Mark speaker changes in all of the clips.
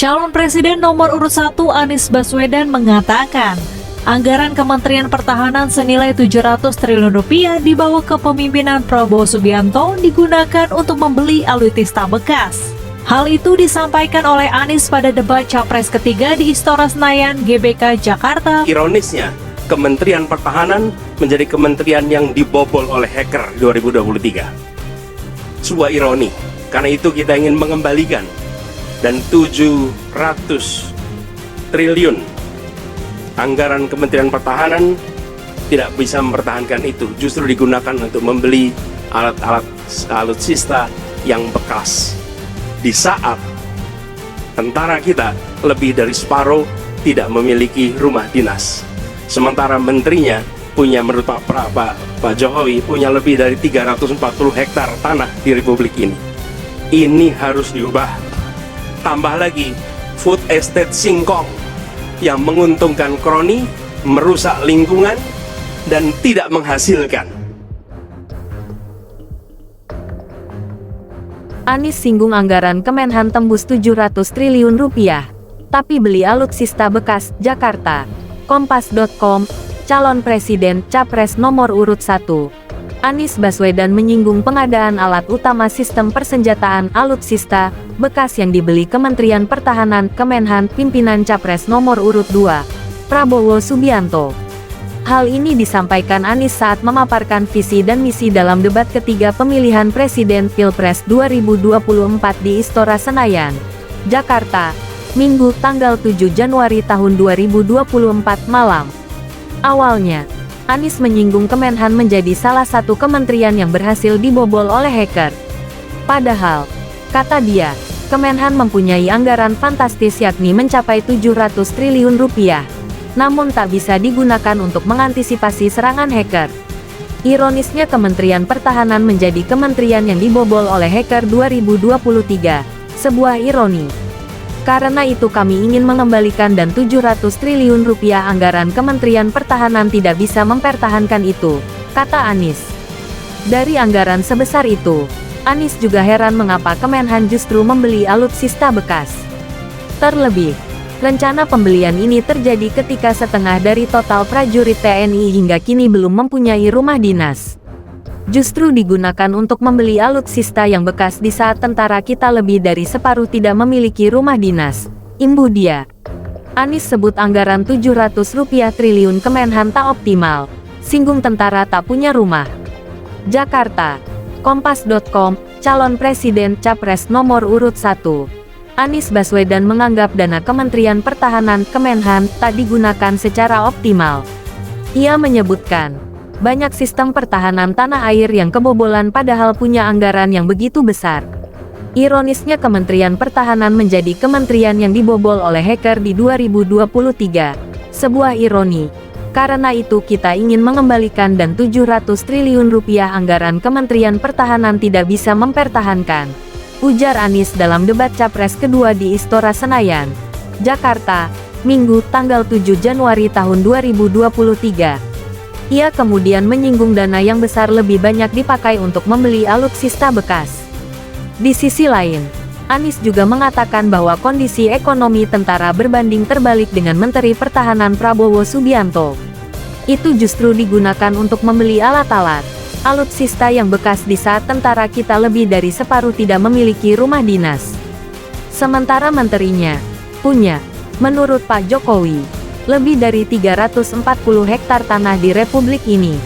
Speaker 1: Calon Presiden nomor urut 1 Anies Baswedan mengatakan, anggaran Kementerian Pertahanan senilai 700 triliun rupiah di bawah kepemimpinan Prabowo Subianto digunakan untuk membeli alutsista bekas. Hal itu disampaikan oleh Anies pada debat Capres ketiga di Istora Senayan, GBK, Jakarta.
Speaker 2: Ironisnya, Kementerian Pertahanan menjadi kementerian yang dibobol oleh hacker 2023. Sebuah ironi, karena itu kita ingin mengembalikan dan 700 triliun anggaran Kementerian Pertahanan tidak bisa mempertahankan itu, justru digunakan untuk membeli alat-alat alutsista yang bekas. Di saat tentara kita lebih dari separuh tidak memiliki rumah dinas, sementara menterinya punya, menurut Pak Jokowi, punya lebih dari 340 hektar tanah di Republik ini. Ini harus diubah. Tambah lagi food estate singkong yang menguntungkan kroni, merusak lingkungan, dan tidak menghasilkan.
Speaker 3: Anies singgung anggaran Kemenhan tembus 700 triliun rupiah. Tapi beli alutsista bekas, Jakarta. Kompas.com, calon presiden, capres nomor urut 1. Anies Baswedan menyinggung pengadaan alat utama sistem persenjataan alutsista bekas yang dibeli Kementerian Pertahanan, Kemenhan, pimpinan capres nomor urut 2, Prabowo Subianto. Hal ini disampaikan Anies saat memaparkan visi dan misi dalam debat ketiga pemilihan Presiden Pilpres 2024 di Istora Senayan, Jakarta, Minggu tanggal 7 Januari tahun 2024 malam. Awalnya, Anies menyinggung Kemenhan menjadi salah satu kementerian yang berhasil dibobol oleh hacker. Padahal, kata dia, Kemenhan mempunyai anggaran fantastis yakni mencapai 700 triliun rupiah. Namun tak bisa digunakan untuk mengantisipasi serangan hacker. Ironisnya Kementerian Pertahanan menjadi kementerian yang dibobol oleh hacker 2023. Sebuah ironi. Karena itu kami ingin mengembalikan dan 700 triliun rupiah anggaran Kementerian Pertahanan tidak bisa mempertahankan itu, kata Anies. Dari anggaran sebesar itu, Anies juga heran mengapa Kemenhan justru membeli alutsista bekas. Terlebih, rencana pembelian ini terjadi ketika setengah dari total prajurit TNI hingga kini belum mempunyai rumah dinas. Justru digunakan untuk membeli alutsista yang bekas di saat tentara kita lebih dari separuh tidak memiliki rumah dinas, imbuh dia. Anies sebut anggaran 700 rupiah triliun Kemenhan tak optimal, singgung tentara tak punya rumah. Jakarta, Kompas.com, calon presiden capres nomor urut 1. Anies Baswedan menganggap dana Kementerian Pertahanan Kemenhan tak digunakan secara optimal. Ia menyebutkan, banyak sistem pertahanan tanah air yang kebobolan padahal punya anggaran yang begitu besar. Ironisnya Kementerian Pertahanan menjadi kementerian yang dibobol oleh hacker di 2023. Sebuah ironi. Karena itu kita ingin mengembalikan dan 700 triliun rupiah anggaran Kementerian Pertahanan tidak bisa mempertahankan, ujar Anies dalam debat Capres kedua di Istora Senayan, Jakarta, Minggu tanggal 7 Januari tahun 2023. Ia kemudian menyinggung dana yang besar lebih banyak dipakai untuk membeli alutsista bekas. Di sisi lain, Anies juga mengatakan bahwa kondisi ekonomi tentara berbanding terbalik dengan Menteri Pertahanan Prabowo Subianto. Itu justru digunakan untuk membeli alat-alat alutsista yang bekas di saat tentara kita lebih dari separuh tidak memiliki rumah dinas. Sementara menterinya punya, menurut Pak Jokowi, lebih dari 340 hektar tanah di Republik ini.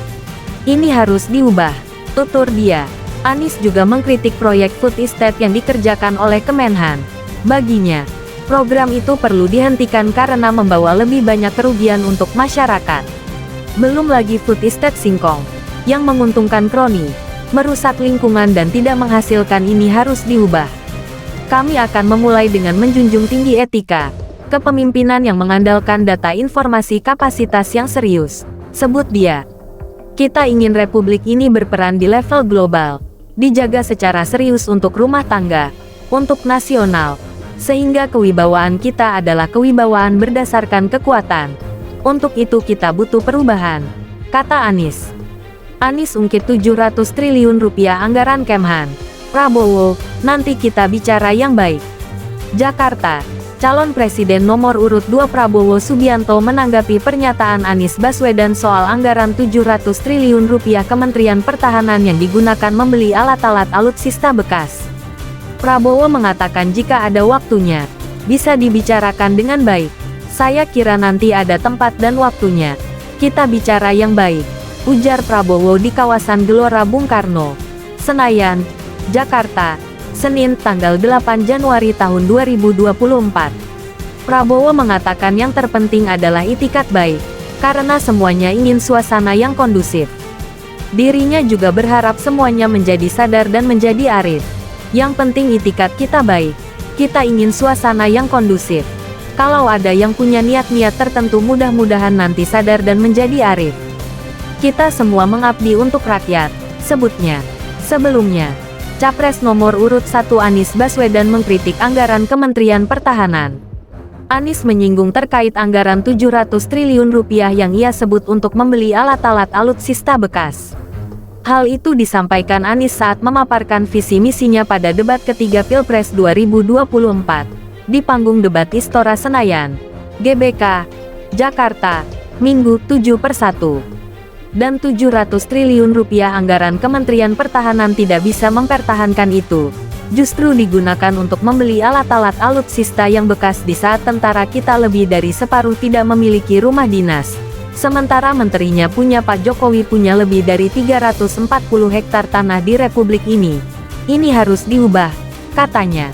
Speaker 3: Ini harus diubah, tutur dia. Anies juga mengkritik proyek food estate yang dikerjakan oleh Kemenhan. Baginya, program itu perlu dihentikan karena membawa lebih banyak kerugian untuk masyarakat. Belum lagi food estate singkong, yang menguntungkan kroni, merusak lingkungan dan tidak menghasilkan ini harus diubah. Kami akan memulai dengan menjunjung tinggi etika, kepemimpinan yang mengandalkan data informasi kapasitas yang serius, sebut dia. Kita ingin Republik ini berperan di level global, dijaga secara serius untuk rumah tangga, untuk nasional, sehingga kewibawaan kita adalah kewibawaan berdasarkan kekuatan. Untuk itu kita butuh perubahan, kata Anies. Anies ungkit 700 triliun rupiah anggaran Kemhan. Prabowo, nanti kita bicara yang baik. Jakarta, Calon Presiden nomor urut 2 Prabowo Subianto menanggapi pernyataan Anies Baswedan soal anggaran 700 triliun rupiah Kementerian Pertahanan yang digunakan membeli alat-alat alutsista bekas. Prabowo mengatakan jika ada waktunya, bisa dibicarakan dengan baik. Saya kira nanti ada tempat dan waktunya. Kita bicara yang baik, ujar Prabowo di kawasan Gelora Bung Karno, Senayan, Jakarta, Senin tanggal 8 Januari tahun 2024. Prabowo mengatakan yang terpenting adalah itikat baik, karena semuanya ingin suasana yang kondusif. Dirinya juga berharap semuanya menjadi sadar dan menjadi arif. Yang penting itikat kita baik. Kita ingin suasana yang kondusif. Kalau ada yang punya niat-niat tertentu mudah-mudahan nanti sadar dan menjadi arif. Kita semua mengabdi untuk rakyat, sebutnya. Sebelumnya, Capres nomor urut 1 Anies Baswedan mengkritik anggaran Kementerian Pertahanan. Anies menyinggung terkait anggaran 700 triliun rupiah yang ia sebut untuk membeli alat-alat alutsista bekas. Hal itu disampaikan Anies saat memaparkan visi misinya pada debat ketiga Pilpres 2024 di panggung debat Istora Senayan, GBK, Jakarta, Minggu 7/1. Dan 700 triliun rupiah anggaran Kementerian Pertahanan tidak bisa mempertahankan itu. Justru digunakan untuk membeli alat-alat alutsista yang bekas di saat tentara kita lebih dari separuh tidak memiliki rumah dinas. Sementara menterinya punya Pak Jokowi punya lebih dari 340 hektar tanah di Republik ini. Ini harus diubah, katanya.